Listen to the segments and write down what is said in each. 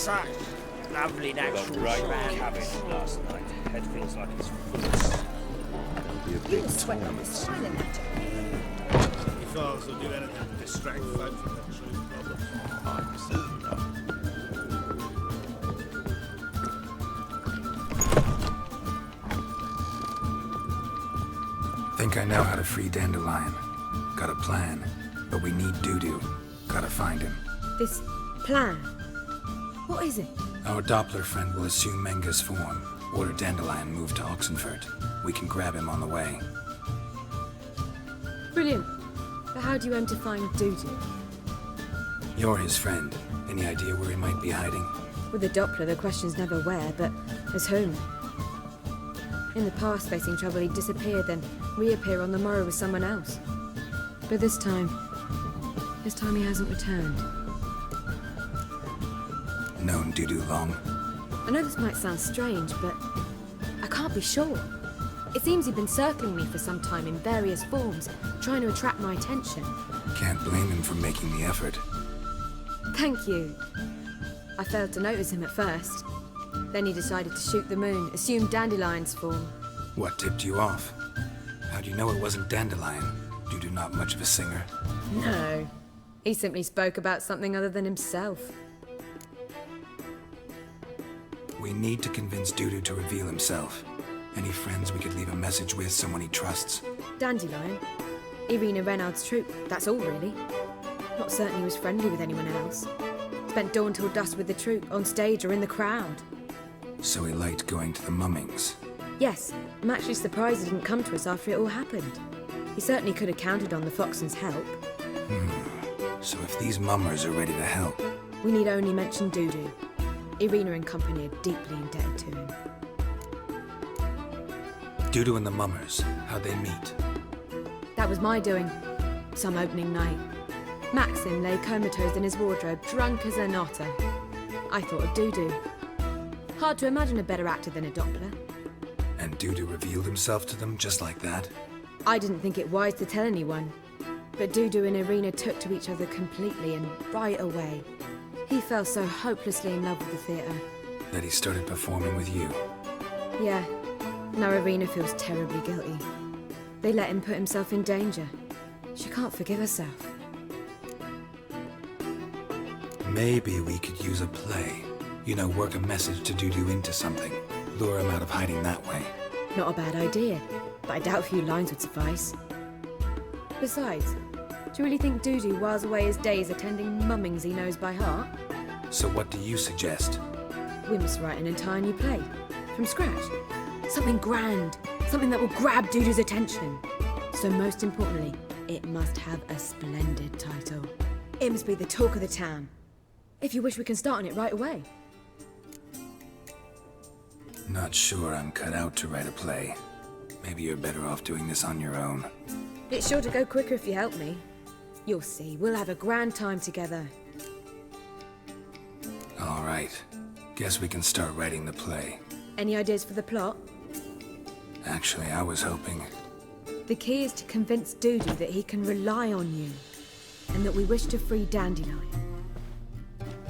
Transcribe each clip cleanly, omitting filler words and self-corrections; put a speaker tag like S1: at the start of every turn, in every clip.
S1: such lovely natural surroundings.
S2: Cabin last night. Head feels like it's full of snow.
S3: You were sweating on the silent
S1: If ours will do anything to distract folk from the true problem.
S2: I'm certain not.
S4: Think I know how to free Dandelion. Got a plan, but we need Dudu. Gotta find him.
S5: This plan? What is it?
S4: Our Doppler friend will assume Menga's form. Order Dandelion moved to Oxenfurt. We can grab him on the way.
S5: Brilliant. But how do you aim to find Dudu?
S4: You're his friend. Any idea where he might be hiding?
S5: With the Doppler, the question's never where, but as whom. In the past, facing trouble, he'd disappear, then reappear on the morrow with someone else. But this time he hasn't returned.
S4: Known Dudu long?
S5: I know this might sound strange, but I can't be sure. It seems he'd been circling me for some time in various forms, trying to attract my attention.
S4: Can't blame him for making the effort.
S5: Thank you. I failed to notice him at first. Then he decided to shoot the moon, assume Dandelion's form.
S4: What tipped you off? How'd you know it wasn't Dandelion? Dudu not much of a singer.
S5: No. He simply spoke about something other than himself.
S4: We need to convince Dudu to reveal himself. Any friends we could leave a message with, someone he trusts?
S5: Dandelion. Irina Renard's troupe, that's all really. Not certain he was friendly with anyone else. Spent dawn till dusk with the troupe, on stage or in the crowd.
S4: So he liked going to the mummings.
S5: Yes, I'm actually surprised he didn't come to us after it all happened. He certainly could have counted on the Foxen's help.
S4: So if these mummers are ready to help...
S5: We need only mention Dudu. Irina and company are deeply indebted to him.
S4: Dudu and the mummers, how'd they meet?
S5: That was my doing. Some opening night. Maxim lay comatose in his wardrobe, drunk as an otter. I thought of Dudu. Hard to imagine a better actor than a Doppler.
S4: And Dudu revealed himself to them just like that?
S5: I didn't think it wise to tell anyone. But Dudu and Irina took to each other completely and right away. He fell so hopelessly in love with the theatre.
S4: That he started performing with you?
S5: Yeah. Now Irina feels terribly guilty. They let him put himself in danger. She can't forgive herself.
S4: Maybe we could use a play. You know, work a message to Dudu into something. Lure him out of hiding that way.
S5: Not a bad idea, but I doubt a few lines would suffice. Besides, do you really think Dudu whiles away his days attending mummings he knows by heart?
S4: So what do you suggest?
S5: We must write an entire new play. From scratch. Something grand. Something that will grab Dudu's attention. So most importantly, it must have a splendid title. It must be the talk of the town. If you wish, we can start on it right away.
S4: Not sure I'm cut out to write a play. Maybe you're better off doing this on your own.
S5: It's sure to go quicker if you help me. You'll see, we'll have a grand time together.
S4: All right. Guess we can start writing the play.
S5: Any ideas for the plot?
S4: Actually, I was hoping...
S5: The key is to convince Dudu that he can rely on you, and that we wish to free Dandelion.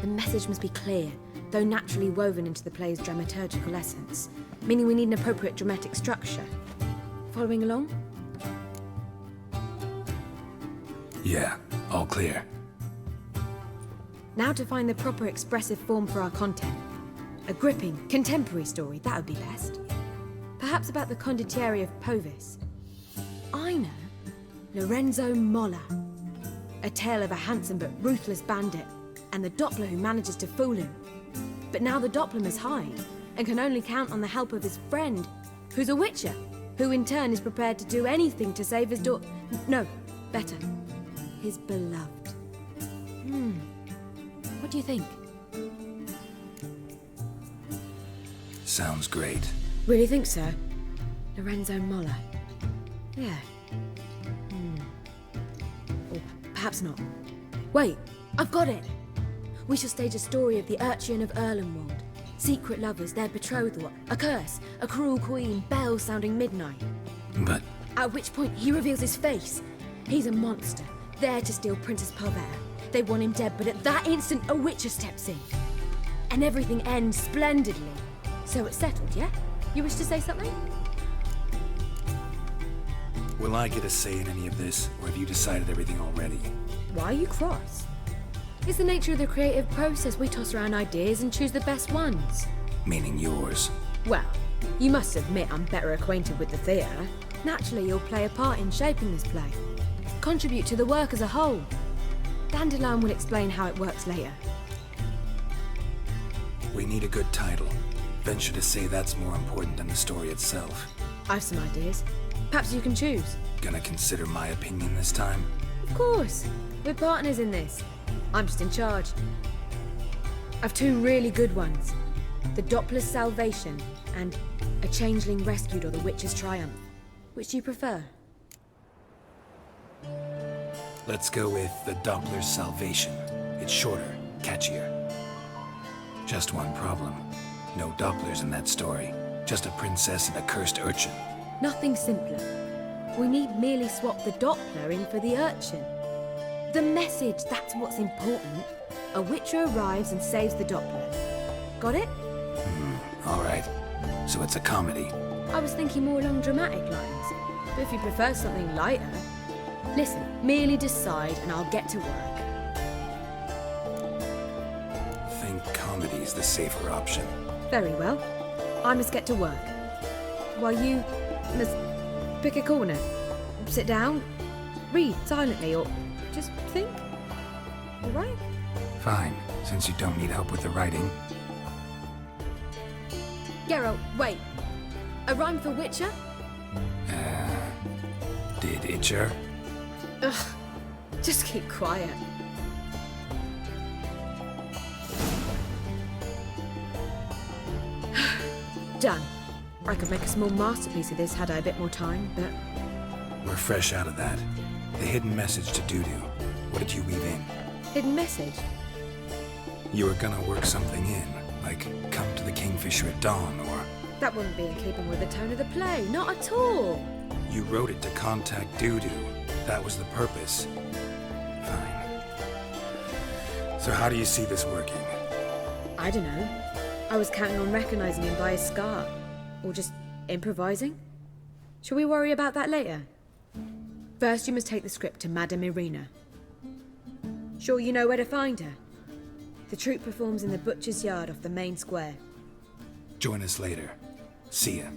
S5: The message must be clear, though naturally woven into the play's dramaturgical essence, meaning we need an appropriate dramatic structure. Following along?
S4: Yeah, all clear.
S5: Now to find the proper expressive form for our content. A gripping, contemporary story, that would be best. Perhaps about the condottieri of Povis. I know. Lorenzo Molla. A tale of a handsome but ruthless bandit, and the Doppler who manages to fool him. But now the Doppler must hide, and can only count on the help of his friend, who's a witcher, who in turn is prepared to do anything to save his no, better, his beloved. What do you think?
S4: Sounds great.
S5: Really think so? Lorenzo Molla. Yeah. Or perhaps not. Wait, I've got it! We shall stage a story of the Urchin of Erlenwald. Secret lovers, their betrothal, a curse, a cruel queen, bells sounding midnight.
S4: But...
S5: At which point he reveals his face. He's a monster, there to steal Princess Pavere. They want him dead, but at that instant a witcher steps in. and everything ends splendidly. So it's settled, yeah? You wish to say something?
S4: Will I get a say in any of this, or have you decided everything already?
S5: Why are you cross? It's the nature of the creative process. We toss around ideas and choose the best ones.
S4: Meaning yours.
S5: Well, you must admit I'm better acquainted with the theatre. Naturally, you'll play a part in shaping this play. Contribute to the work as a whole. Dandelion will explain how it works later.
S4: We need a good title. Venture to say that's more important than the story itself.
S5: I've some ideas. Perhaps you can choose.
S4: Gonna consider my opinion this time?
S5: Of course. We're partners in this. I'm just in charge. I've two really good ones. The Doppler's Salvation and A Changeling Rescued or the Witch's Triumph. Which do you prefer?
S4: Let's go with the Doppler's Salvation. It's shorter, catchier. Just one problem. No Dopplers in that story. Just a princess and a cursed urchin.
S5: Nothing simpler. We need merely swap the Doppler in for the urchin. The message, that's what's important. A witcher arrives and saves the Doppler. Got it?
S4: Alright. So it's a comedy.
S5: I was thinking more along dramatic lines. But if you prefer something lighter... Listen, merely decide and I'll get to work.
S4: Think comedy's the safer option.
S5: Very well. I must get to work. While you must pick a corner. Sit down, read silently, or just think. All right?
S4: Fine, since you don't need help with the writing.
S5: Geralt, wait. A rhyme for Witcher?
S4: Did Itcher?
S5: Ugh. Just keep quiet. Done. I could make a small masterpiece of this had I a bit more time, but...
S4: We're fresh out of that. The hidden message to Dudu. What did you weave in?
S5: Hidden message?
S4: You were gonna work something in, like come to the Kingfisher at dawn, or...
S5: That wouldn't be in keeping with the tone of the play, not at all.
S4: You wrote it to contact Dudu. That was the purpose. Fine. So how do you see this working?
S5: I don't know. I was counting on recognizing him by his scar. Or just improvising. Shall we worry about that later? First, you must take the script to Madame Irina. Sure you know where to find her? The troupe performs in the butcher's yard off the main square.
S4: Join us later. See ya.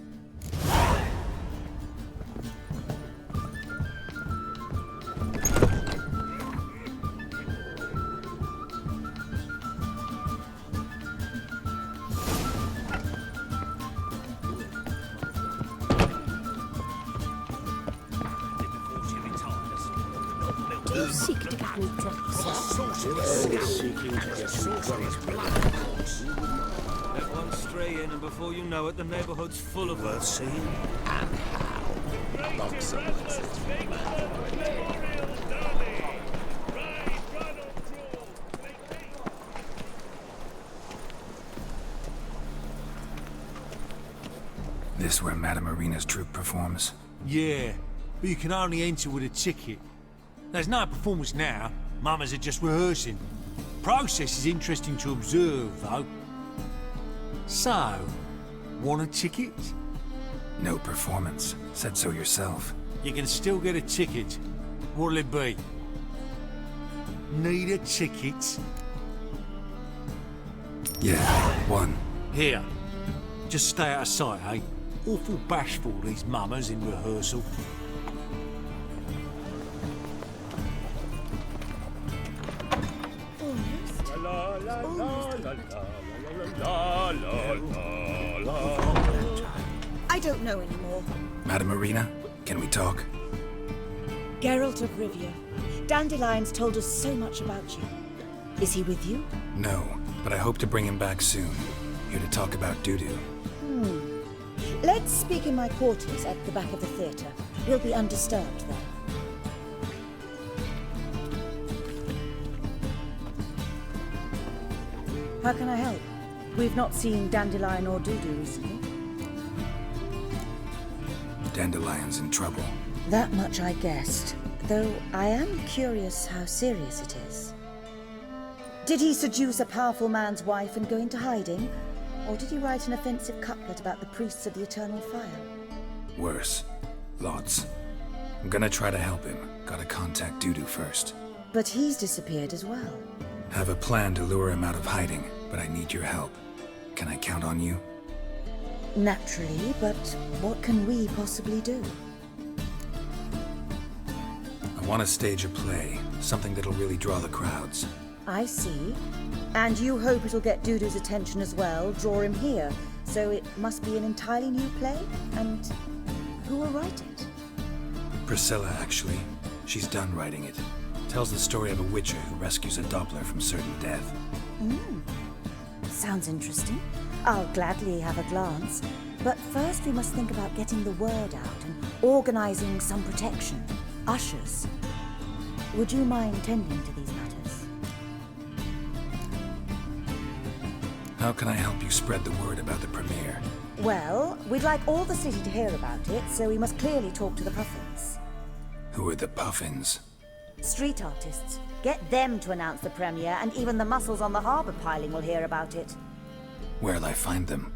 S3: Do you seek to get me drunk, sir?
S2: Let one stray in, and before you know it, the neighborhood's full of her. See? And how? Nonsense.
S4: This where Madame Irina's troupe performs?
S6: Yeah, but you can only enter with a ticket. There's no performance now. Mamas are just rehearsing. Process is interesting to observe, though. So, want a ticket?
S4: No performance. Said so yourself.
S6: You can still get a ticket. What'll it be? Need a ticket?
S4: Yeah, one.
S6: Here. Just stay out of sight, eh? Awful bashful, these mamas in rehearsal.
S3: I don't know anymore.
S4: Madame Irina, can we talk?
S3: Geralt of Rivia. Dandelion's told us so much about you. Is he with you?
S4: No, but I hope to bring him back soon. Here to talk about Dudu.
S3: Let's speak in my quarters at the back of the theatre. We'll be undisturbed there. How can I help? We've not seen Dandelion or Dudu recently.
S4: Dandelion's in trouble.
S3: That much I guessed, though I am curious how serious it is. Did he seduce a powerful man's wife and go into hiding? Or did he write an offensive couplet about the priests of the eternal fire?
S4: Worse. Lots. I'm gonna try to help him. Gotta contact Dudu first.
S3: But he's disappeared as well.
S4: Have a plan to lure him out of hiding, but I need your help. Can I count on you?
S3: Naturally, but what can we possibly do?
S4: I want to stage a play, something that'll really draw the crowds.
S3: I see. And you hope it'll get Dudu's attention as well, draw him here. So it must be an entirely new play? And who will write it?
S4: Priscilla, actually. She's done writing it. Tells the story of a witcher who rescues a Doppler from certain death.
S3: Sounds interesting. I'll gladly have a glance. But first we must think about getting the word out and organizing some protection. Ushers. Would you mind tending to these matters?
S4: How can I help you spread the word about the premiere?
S3: Well, we'd like all the city to hear about it, so we must clearly talk to the Puffins.
S4: Who are the Puffins?
S3: Street artists. Get them to announce the premiere, and even the muscles on the harbour piling will hear about it.
S4: Where'll I find them?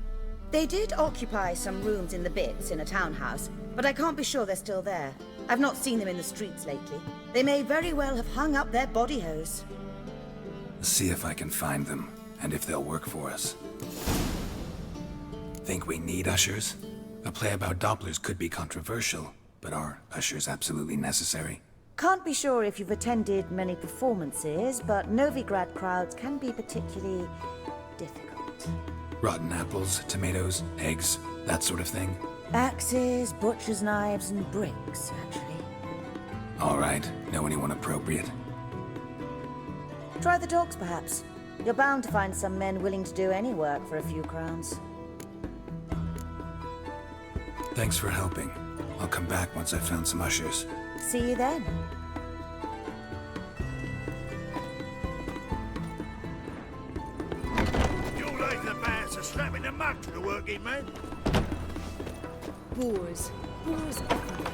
S3: They did occupy some rooms in the Bits in a townhouse, but I can't be sure they're still there. I've not seen them in the streets lately. They may very well have hung up their body hose.
S4: See if I can find them, and if they'll work for us. Think we need ushers? A play about Dopplers could be controversial, but are ushers absolutely necessary?
S3: Can't be sure if you've attended many performances, but Novigrad crowds can be particularly difficult.
S4: Rotten apples, tomatoes, eggs, that sort of thing?
S3: Axes, butcher's knives, and bricks, actually.
S4: All right. Know anyone appropriate?
S3: Try the dogs, perhaps. You're bound to find some men willing to do any work for a few crowns.
S4: Thanks for helping. I'll come back once I've found some ushers.
S3: See you then.
S1: You like the bands are slapping the mug to the working man?
S5: Boars. Boars everywhere.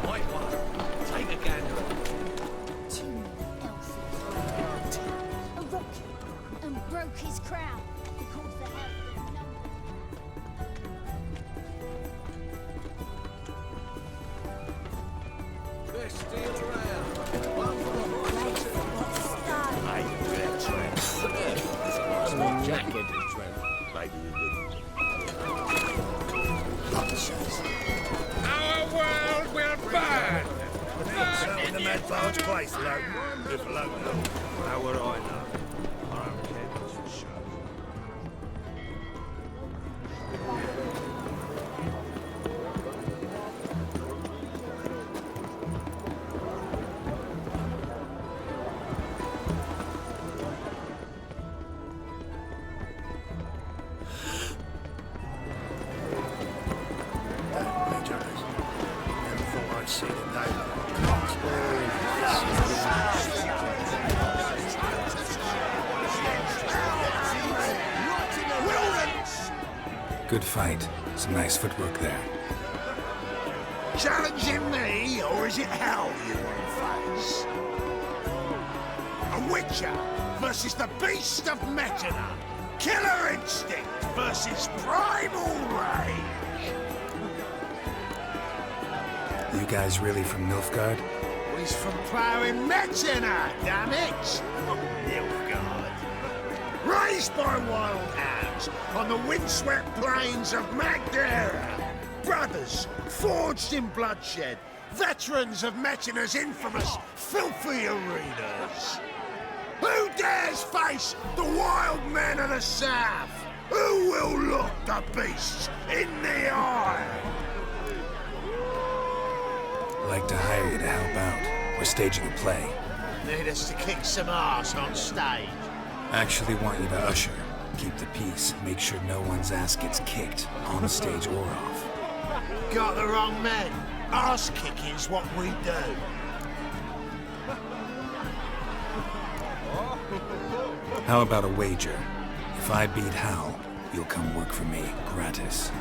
S2: White one. Take a gander.
S7: Two elfies a rocket and broke his crown because the hell of number.
S2: Best deal around.
S1: Hey, good trend.
S2: Small jacket and trend.
S1: Maybe you did.
S8: Our world will burn!
S1: In the mad barge place, Logan. If Logan, how would I know? I don't care what you show. Never thought I'd see the day.
S4: Good fight. Some nice footwork there.
S8: Challenging me, or is it hell you want to face? A Witcher versus the Beast of Metina. Killer instinct versus primal rage.
S4: You guys really from Nilfgaard?
S8: He's from ploughing Metina, damn it!
S1: Nilfgaard.
S8: Raised by wild hounds on the windswept plains of Magdera. Brothers forged in bloodshed. Veterans of Metina's infamous filthy arenas. Who dares face the wild men of the south? Who will look the beasts in the eye?
S4: I'd like to hire you to help out. We're staging a play.
S8: Need us to kick some ass on stage.
S4: Actually want you to usher. Keep the peace. Make sure no one's ass gets kicked, on stage or off.
S8: Got the wrong men. Ass kicking's what we do.
S4: How about a wager? If I beat Hal, you'll come work for me, gratis.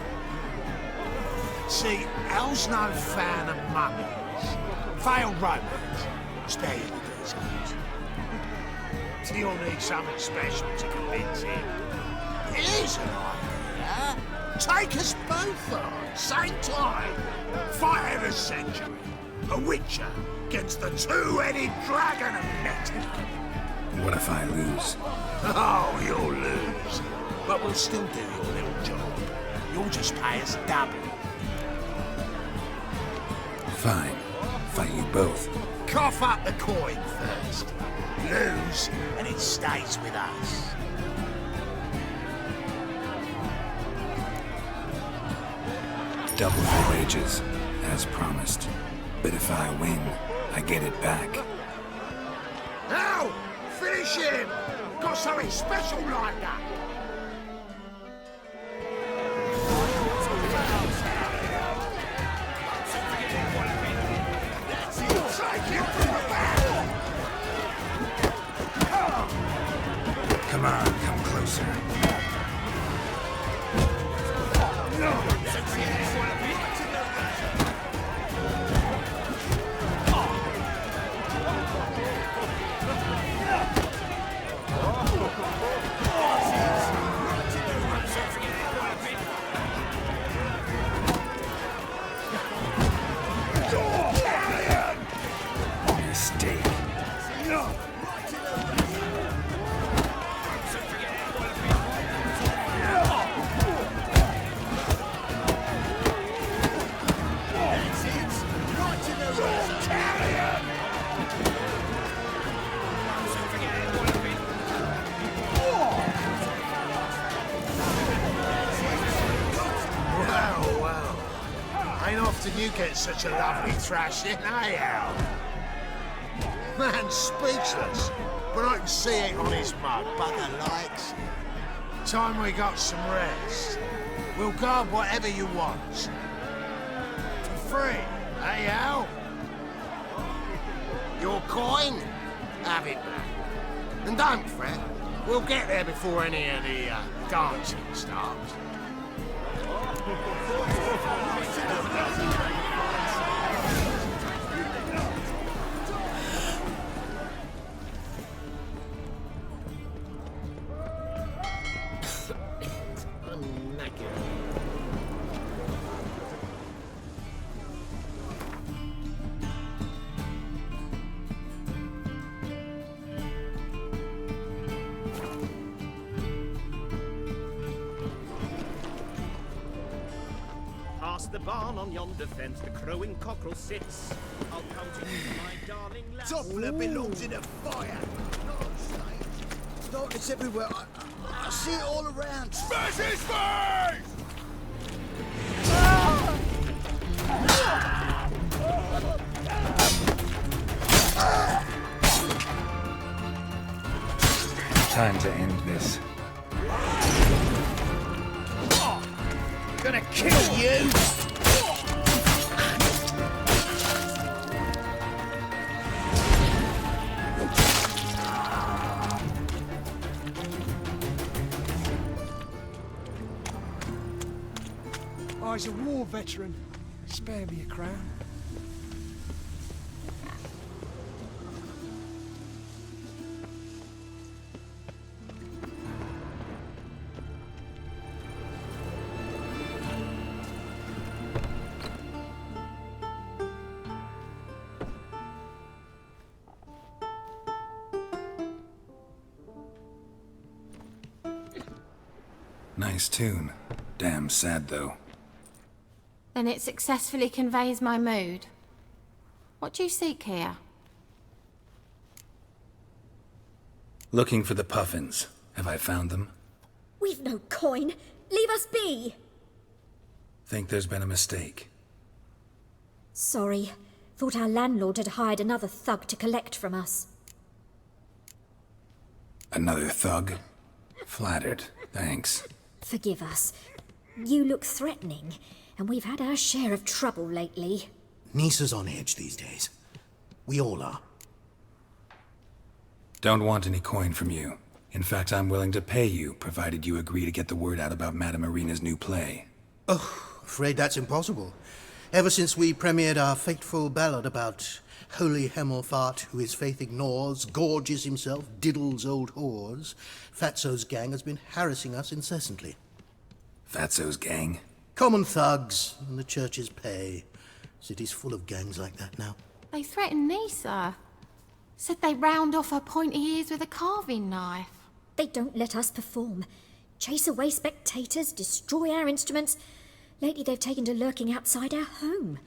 S8: See, El's no fan of mummies. Failed romance. Spare you the details. You'll need something special to convince him. Here's an idea. Take us both on, same time. Fight of the century. A witcher against the two-headed dragon of Metin.
S4: What if I lose?
S8: Oh, you'll lose. But we'll still do your little job. You'll just pay us double.
S4: Fine. Fight you both.
S8: Cough up the coin first. Lose, and it stays with us.
S4: Double the wages, as promised. But if I win, I get it back.
S8: Now, finish him! Got something special like that!
S4: Come on, come closer. Mistake.
S8: You get such a lovely thrashing, eh, Al? Man's speechless, but I can see it on his mug, bugger likes. Time we got some rest. We'll guard whatever you want. For free, eh, Al? Your coin? Have it back. And don't fret, we'll get there before any of the dancing starts.
S9: The barn on yonder fence, the crowing cockerel sits. I'll come to you, my darling lass.
S8: Doppler belongs in a fire, not on stage. Darkness everywhere. I see it all around. Smash his face!
S4: Time to end this.
S9: Gonna kill you!
S10: I's a war veteran. Spare me a crown.
S4: Nice tune. Damn sad, though.
S11: Then it successfully conveys my mood. What do you seek here?
S4: Looking for the puffins. Have I found them?
S7: We've no coin. Leave us be.
S4: Think there's been a mistake.
S7: Sorry. Thought our landlord had hired another thug to collect from us.
S4: Another thug? Flattered. Thanks.
S7: Forgive us. You look threatening, and we've had our share of trouble lately.
S12: Nisa's on edge these days. We all are.
S4: Don't want any coin from you. In fact, I'm willing to pay you, provided you agree to get the word out about Madame Irina's new play.
S12: Oh, Afraid that's impossible. Ever since we premiered our fateful ballad about holy Hemmelfart, who his faith ignores, gorges himself, diddles old whores, Fatso's gang has been harassing us incessantly.
S4: Fatso's gang?
S12: Common thugs in the church's pay. City's full of gangs like that now.
S11: They threatened Nisa. Said they'd round off her pointy ears with a carving knife.
S7: They don't let us perform. Chase away spectators, destroy our instruments. Lately they've taken to lurking outside our home.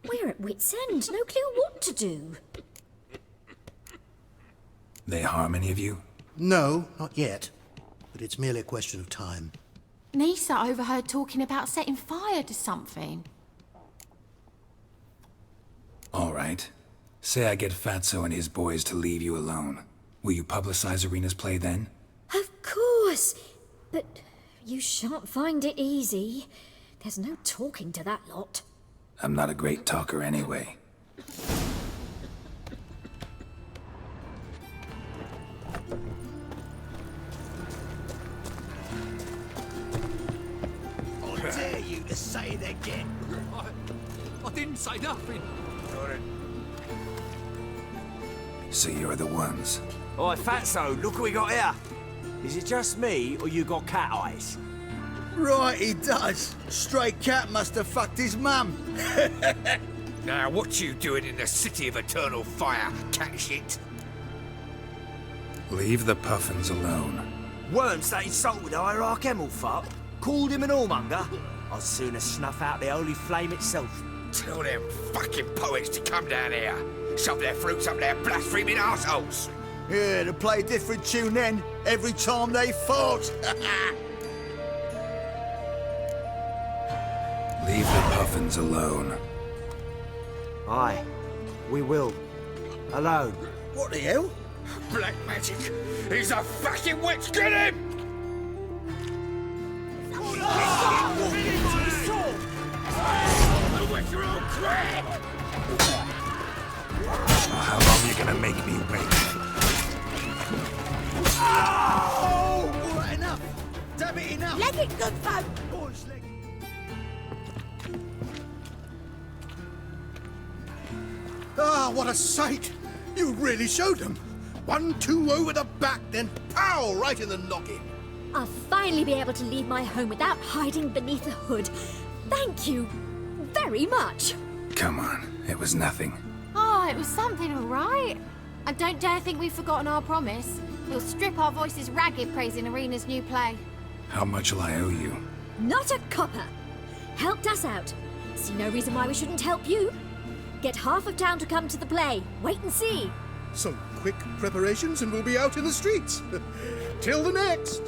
S7: We're at wit's end, no clue what to do.
S4: They harm any of you?
S12: No, not yet. But it's merely a question of time.
S11: Nisa overheard talking about setting fire to something.
S4: All right. Say I get Fatso and his boys to leave you alone. Will you publicize Arena's play then?
S7: Of course! But you shan't find it easy. There's no talking to that lot.
S4: I'm not a great talker anyway.
S8: I dare you to say it again.
S6: I didn't say nothing.
S4: So you're the ones.
S13: Oi, Fatso, look what we got here. Is it just me, or you got cat eyes?
S14: Right, he does. Stray cat must have fucked his mum.
S1: Now, what you doing in the city of eternal fire, cat shit?
S4: Leave the puffins alone.
S13: Worms that insulted hierarch Hemmelfart, called him an whoremonger. I'd sooner snuff out the holy flame itself.
S1: Tell them fucking poets to come down here. Shove their fruits up their blaspheming arseholes.
S14: Yeah, to play a different tune then, every time they fought.
S4: Leave the puffins alone.
S13: Aye, we will. Alone.
S14: What the hell?
S1: Black magic. He's a fucking witch. Get him!
S4: How long are you gonna make me wait?
S14: Oh! All right, enough. Damn it, enough.
S3: Leg it, good folk!
S14: Boys, leg it. Ah, what a sight! You really showed them. 1-2 over the back, then pow! Right in the noggin.
S7: I'll finally be able to leave my home without hiding beneath a hood. Thank you very much.
S4: Come on, it was nothing.
S11: Oh, it was something, all right. I don't dare think we've forgotten our promise. We'll strip our voices ragged praising Arena's new play.
S4: How much will I owe you?
S7: Not a copper. Helped us out. See no reason why we shouldn't help you. Get half of town to come to the play. Wait and see.
S14: Some quick preparations and we'll be out in the streets. Till the next.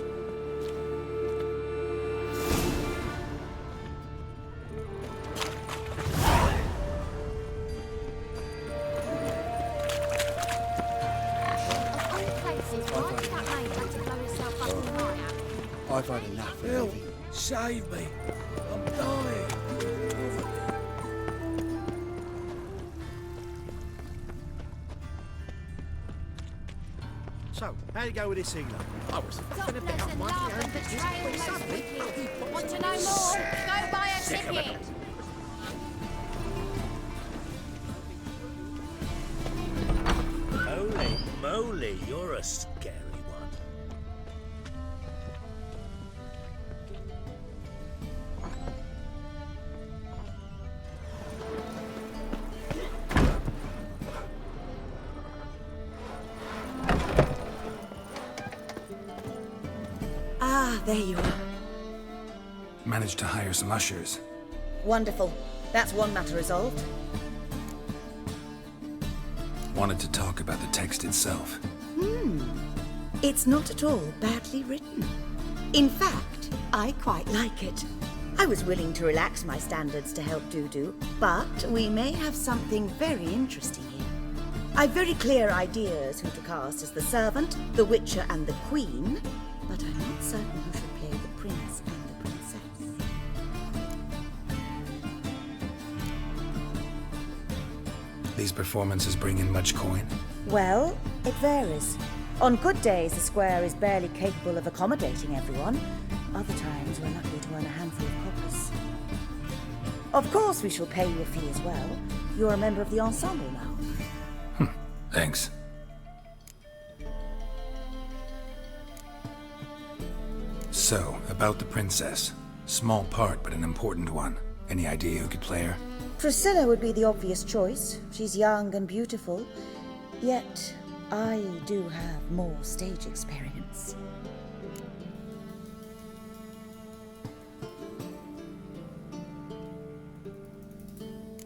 S10: I've had enough.
S1: Phil, save me. I'm dying.
S8: So, how'd it go with this healer? I was fucking a bit up my own business.
S11: Want to know more? Go buy a ticket.
S9: Holy moly, you're a scary one.
S3: Ah, there you are.
S4: Managed to hire some ushers.
S3: Wonderful. That's one matter resolved.
S4: Wanted to talk about the text itself.
S3: It's not at all badly written. In fact, I quite like it. I was willing to relax my standards to help Dudu, but we may have something very interesting here. I've very clear ideas who to cast as the servant, the witcher, and the queen, but I'm not certain who should play the prince and the princess.
S4: These performances bring in much coin?
S3: Well, it varies. On good days, the square is barely capable of accommodating everyone. Other times, we're lucky to earn a handful of coppers. Of course we shall pay you a fee as well. You're a member of the ensemble now.
S4: Thanks. So, about the princess. Small part, but an important one. Any idea who could play her?
S3: Priscilla would be the obvious choice. She's young and beautiful. Yet, I do have more stage experience.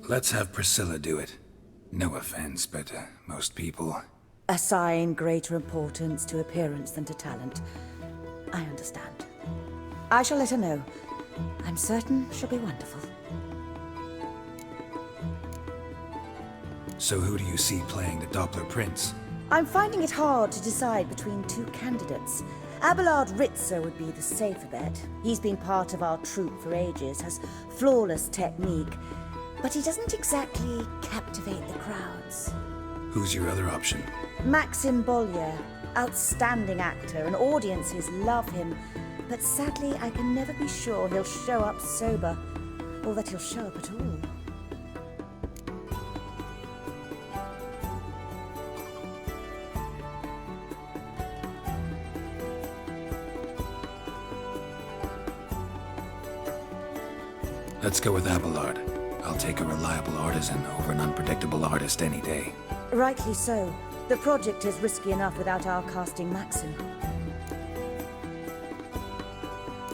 S4: Let's have Priscilla do it. No offense, but most people...
S3: Assign greater importance to appearance than to talent. I understand. I shall let her know. I'm certain she'll be wonderful.
S4: So who do you see playing the Doppler Prince?
S3: I'm finding it hard to decide between two candidates. Abelard Ritzer would be the safer bet. He's been part of our troupe for ages, has flawless technique, but he doesn't exactly captivate the crowds.
S4: Who's your other option?
S3: Maxim Bollier, outstanding actor, and audiences love him. But sadly, I can never be sure he'll show up sober, or that he'll show up at all.
S4: Let's go with Abelard. I'll take a reliable artisan over an unpredictable artist any day.
S3: Rightly so. The project is risky enough without our casting Maxim.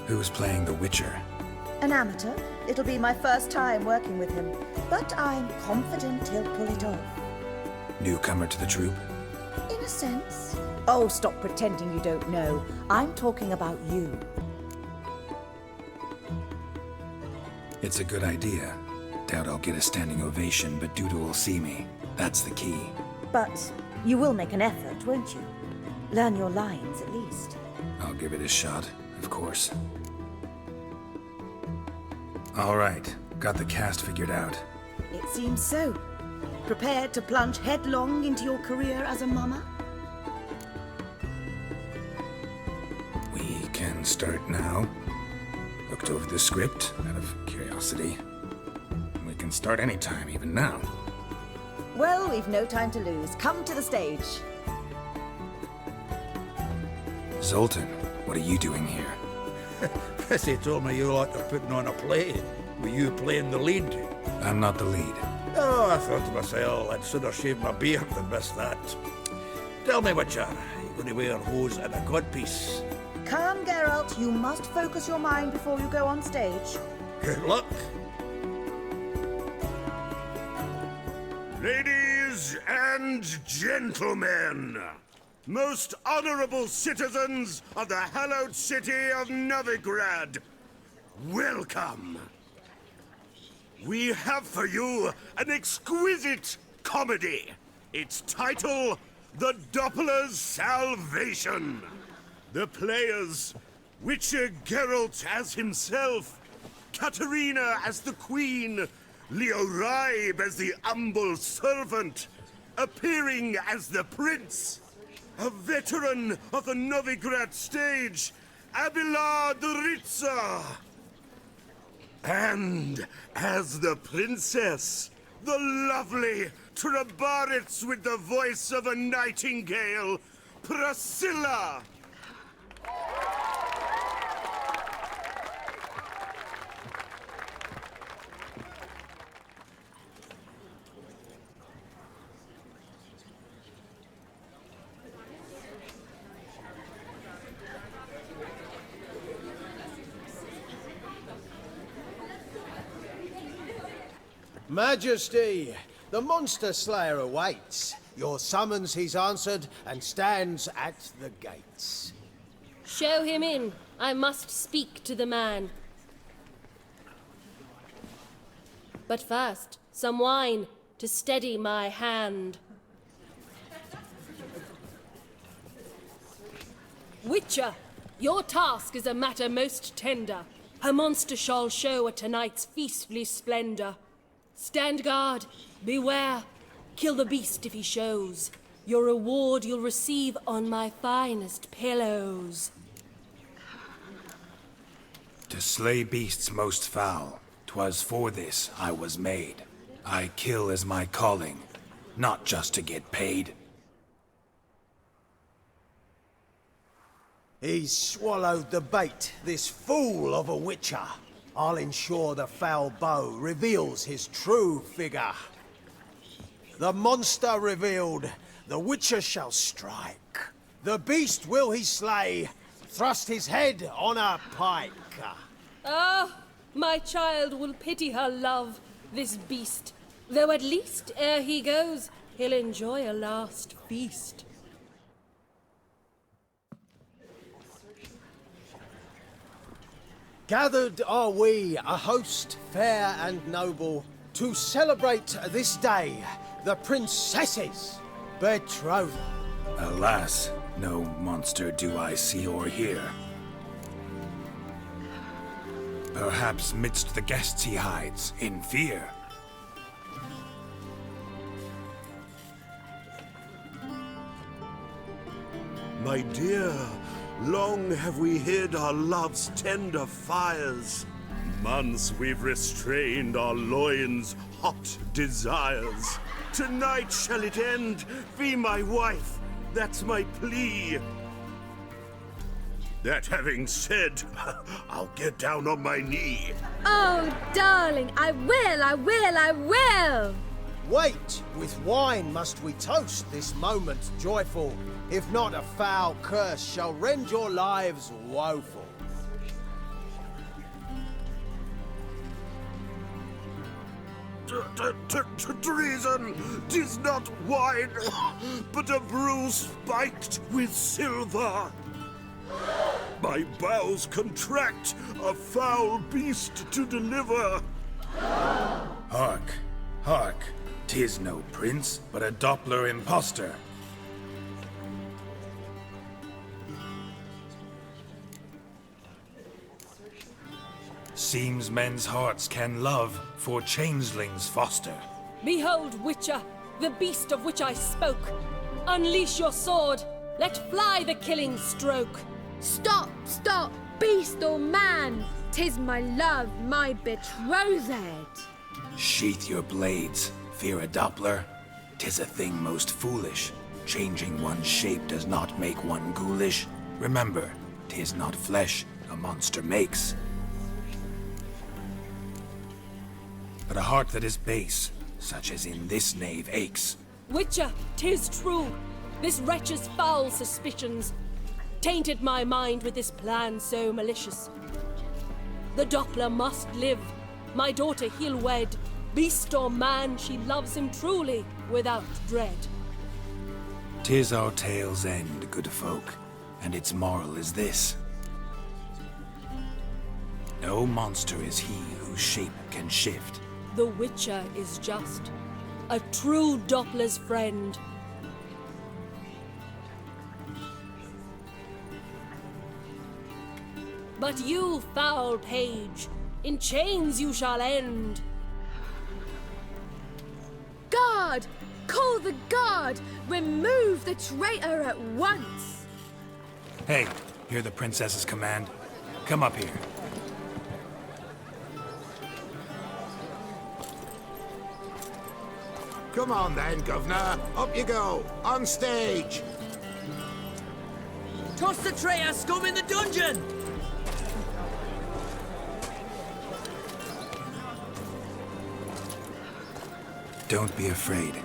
S4: Who's playing the Witcher?
S3: An amateur. It'll be my first time working with him, but I'm confident he'll pull it off.
S4: Newcomer to the troupe?
S3: In a sense. Oh, stop pretending you don't know. I'm talking about you.
S4: It's a good idea. Doubt I'll get a standing ovation, but Duda will see me. That's the key.
S3: But you will make an effort, won't you? Learn your lines, at least.
S4: I'll give it a shot, of course. All right, got the cast figured out.
S3: It seems so. Prepared to plunge headlong into your career as a mama?
S4: We can start now. Looked over the script, out of curiosity. We can start anytime, even now.
S3: Well, we've no time to lose. Come to the stage.
S4: Zoltan, what are you doing here?
S1: Prissy told me you like to putting on a play. Were you playing the lead?
S4: I'm not the lead.
S1: Oh, I thought to myself, I'd sooner shave my beard than miss that. Tell me, Witcher, are you going to wear hose and a codpiece?
S3: Calm, Geralt. You must focus your mind before you go on stage.
S1: Good luck. Ladies and gentlemen, most honorable citizens of the hallowed city of Novigrad, welcome. We have for you an exquisite comedy. Its title, The Doppler's Salvation. The players, Witcher Geralt as himself, Katerina as the Queen, Leo Raib as the humble servant, appearing as the Prince, a veteran of the Novigrad stage, Abelard Ritzer. And as the Princess, the lovely Trabaritz with the voice of a nightingale, Priscilla.
S15: Majesty, the monster slayer awaits. Your summons he's answered and stands at the gates.
S16: Show him in. I must speak to the man. But first, some wine to steady my hand. Witcher, your task is a matter most tender. Her monster shall show at tonight's feastly splendor. Stand guard, beware, kill the beast if he shows. Your reward you'll receive on my finest pillows.
S4: To slay beasts most foul, 'Twas for this I was made. I kill as my calling, not just to get paid.
S15: He's swallowed the bait, this fool of a witcher. I'll ensure the foul bow reveals his true figure. The monster revealed, the witcher shall strike. The beast will he slay, thrust his head on a pike.
S16: Ah, my child will pity her love, this beast. Though at least, ere he goes, he'll enjoy a last feast.
S15: Gathered are we, a host fair and noble, to celebrate this day, the princess's betrothal.
S4: Alas, no monster do I see or hear. Perhaps midst the guests he hides, in fear.
S1: My dear, long have we hid our love's tender fires. Months we've restrained our loins' hot desires. Tonight shall it end, be my wife, that's my plea. That having said, I'll get down on my knee.
S5: Oh, darling, I will!
S15: Wait, with wine must we toast this moment joyful. If not, a foul curse shall rend your lives woeful.
S1: Treason! 'Tis not wine, but a brew spiked with silver. My bowels contract, a foul beast to deliver.
S4: Hark, hark, 'tis no prince, but a Doppler impostor. Seems men's hearts can love, for changelings foster.
S16: Behold, Witcher, the beast of which I spoke. Unleash your sword, let fly the killing stroke.
S5: Stop, stop, beast or man! 'Tis my love, my betrothed.
S4: Sheath your blades, fear a Doppler. 'Tis a thing most foolish. Changing one's shape does not make one ghoulish. Remember, 'tis not flesh a monster makes, but a heart that is base, such as in this knave aches.
S16: Witcher, 'tis true. This wretch's foul suspicions tainted my mind with this plan so malicious. The Doppler must live. My daughter he'll wed. Beast or man, she loves him truly, without dread.
S4: 'Tis our tale's end, good folk, and its moral is this. No monster is he whose shape can shift.
S16: The Witcher is just a true Doppler's friend. But you, foul page, in chains you shall end.
S5: Guard! Call the guard! Remove the traitor at once!
S4: Hey, hear the princess's command? Come up here.
S8: Come on then, Governor. Up you go. On stage.
S13: Toss the traitor scum in the dungeon!
S4: Don't be afraid.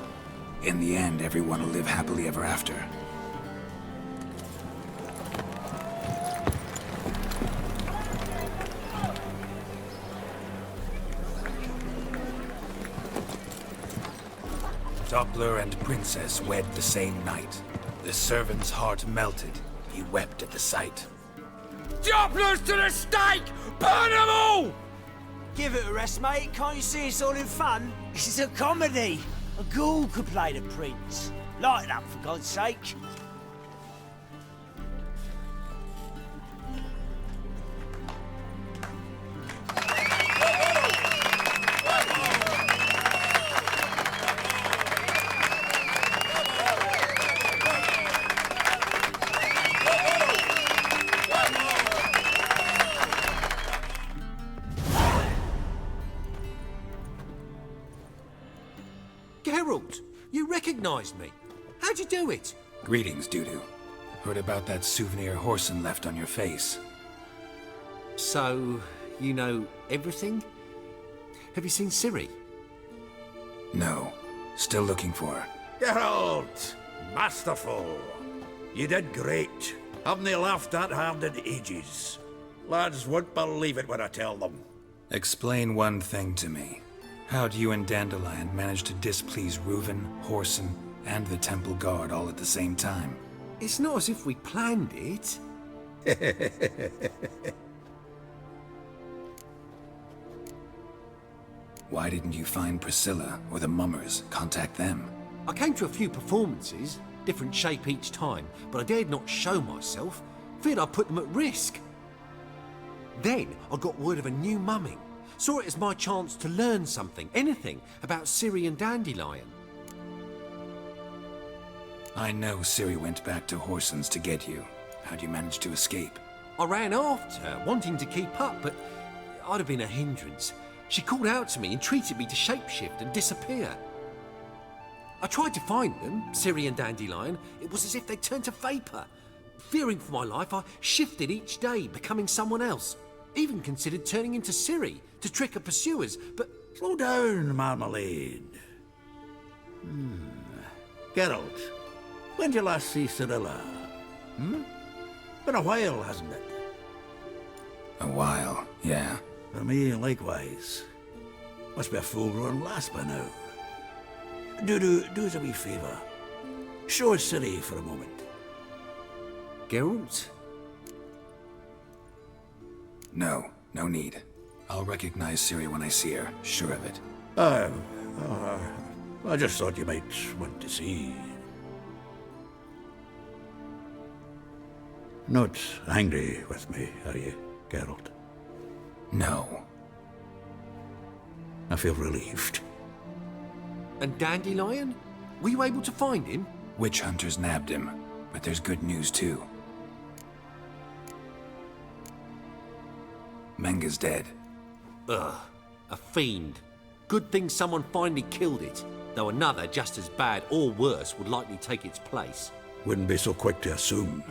S4: In the end, everyone will live happily ever after. Doppler and princess wed the same night. The servant's heart melted. He wept at the sight.
S13: Dopplers to the stake! Burn them all! Give it a rest, mate. Can't you see it's all in fun? This is a comedy. A ghoul could play the prince. Lighten up, for God's sake.
S2: Geralt! You recognized me. How'd you do it?
S4: Greetings, Dudu. Heard about that souvenir Horson left on your face.
S2: So, you know everything? Have you seen Ciri?
S4: No. Still looking for her.
S17: Geralt! Masterful! You did great. Haven't they laughed that hard in ages? Lads won't believe it when I tell them.
S4: Explain one thing to me. How'd you and Dandelion manage to displease Reuven, Horson, and the Temple Guard all at the same time?
S2: It's not as if we planned it.
S4: Why didn't you find Priscilla or the Mummers? Contact them.
S2: I came to a few performances, different shape each time, but I dared not show myself. Feared I'd put them at risk. Then I got word of a new mumming. Saw it as my chance to learn something, anything, about Ciri and Dandelion.
S4: I know Ciri went back to Horson's to get you. How'd you manage to escape?
S2: I ran after her, wanting to keep up, but I'd have been a hindrance. She called out to me and treated me to shapeshift and disappear. I tried to find them, Ciri and Dandelion. It was as if they'd turned to vapour. Fearing for my life, I shifted each day, becoming someone else. Even considered turning into Ciri to trick her pursuers, but...
S17: Slow down, Marmalade. Geralt, when did you last see Cirilla? Been a while, hasn't it?
S4: A while, yeah.
S17: For me, likewise. Must be a full-grown lass by now. Do us a wee favour. Show us Ciri for a moment.
S2: Geralt?
S4: No need. I'll recognize Ciri when I see her, sure of it.
S17: I just thought you might want to see. Not angry with me, are you, Geralt?
S4: No.
S17: I feel relieved.
S2: And Dandelion? Were you able to find him?
S4: Witch hunters nabbed him, but there's good news too. Menga's dead.
S2: Ugh, a fiend. Good thing someone finally killed it, though another just as bad or worse would likely take its place.
S17: Wouldn't be so quick to assume.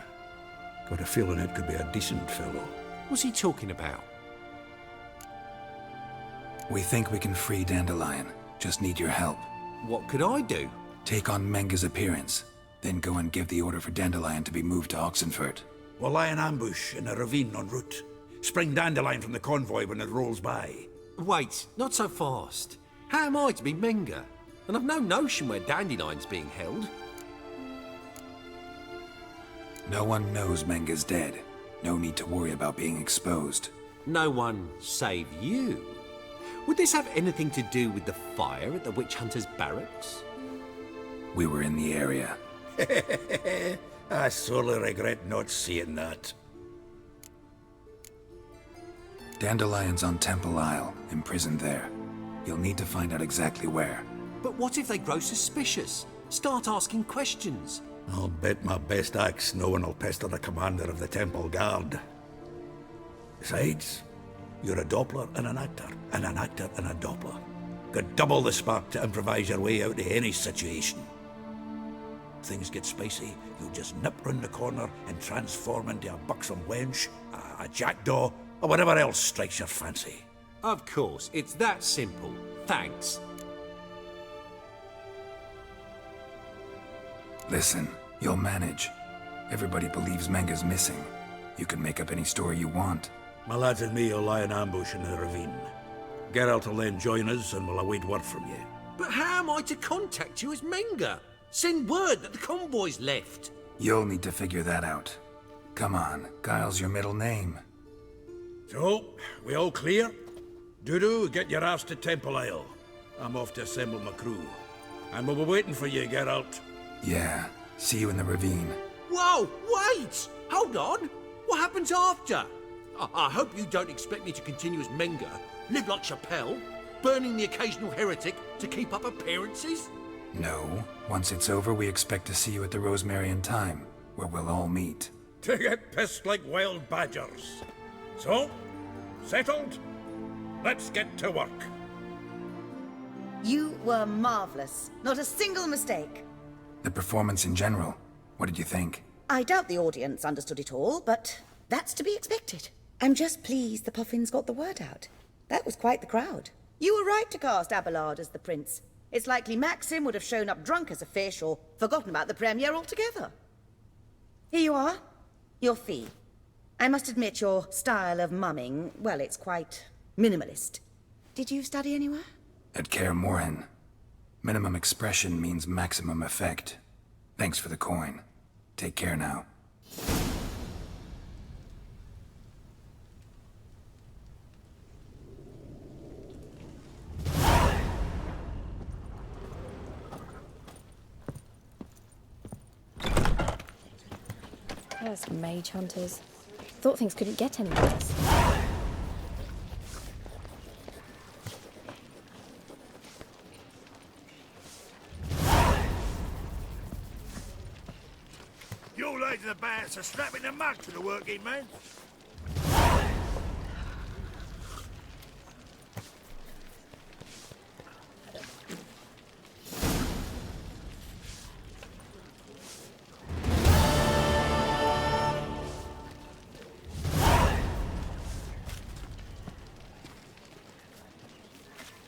S17: Got a feeling it could be a decent fellow.
S2: What's he talking about?
S4: We think we can free Dandelion. Just need your help.
S2: What could I do?
S4: Take on Menga's appearance, then go and give the order for Dandelion to be moved to Oxenfurt.
S17: We'll lie in ambush in a ravine en route. Spring Dandelion from the convoy when it rolls by.
S2: Wait, not so fast. How am I to be Menga? And I've no notion where Dandelion's being held.
S4: No one knows Menga's dead. No need to worry about being exposed.
S2: No one save you? Would this have anything to do with the fire at the witch hunter's barracks?
S4: We were in the area.
S17: I sorely regret not seeing that.
S4: Dandelion's on Temple Isle, imprisoned there. You'll need to find out exactly where.
S2: But what if they grow suspicious? Start asking questions?
S17: I'll bet my best axe no one will pester the commander of the Temple Guard. Besides, you're a Doppler and an actor and a Doppler. Got double the spark to improvise your way out of any situation. Things get spicy, you'll just nip round the corner and transform into a buxom wench, a jackdaw, or whatever else strikes your fancy.
S2: Of course, it's that simple. Thanks.
S4: Listen, you'll manage. Everybody believes Menga's missing. You can make up any story you want.
S17: My lads and me will lie in ambush in the ravine. Geralt will then join us and we'll await word from you.
S2: But how am I to contact you as Menga? Send word that the convoy's left.
S4: You'll need to figure that out. Come on, Guile's your middle name.
S17: So, we all clear? Dudu, get your ass to Temple Isle. I'm off to assemble my crew. And we'll be waiting for you, Geralt.
S4: Yeah, see you in the ravine.
S2: Whoa, wait! Hold on! What happens after? I hope you don't expect me to continue as Menga, live like Chappelle, burning the occasional heretic to keep up appearances?
S4: No. Once it's over, we expect to see you at the Rosemary in Time, where we'll all meet.
S17: To get pissed like wild badgers. So, settled? Let's get to work.
S3: You were marvelous. Not a single mistake.
S4: The performance in general, what did you think?
S3: I doubt the audience understood it all, but that's to be expected. I'm just pleased the Puffins got the word out. That was quite the crowd. You were right to cast Abelard as the prince. It's likely Maxim would have shown up drunk as a fish or forgotten about the premiere altogether. Here you are. Your fee. I must admit your style of mumming, well, it's quite minimalist. Did you study anywhere?
S4: At Kaer Morhen. Minimum expression means maximum effect. Thanks for the coin. Take care now.
S5: Those mage hunters. Thought things couldn't get any worse.
S8: Your lady the bass are strapping the mug to the working man.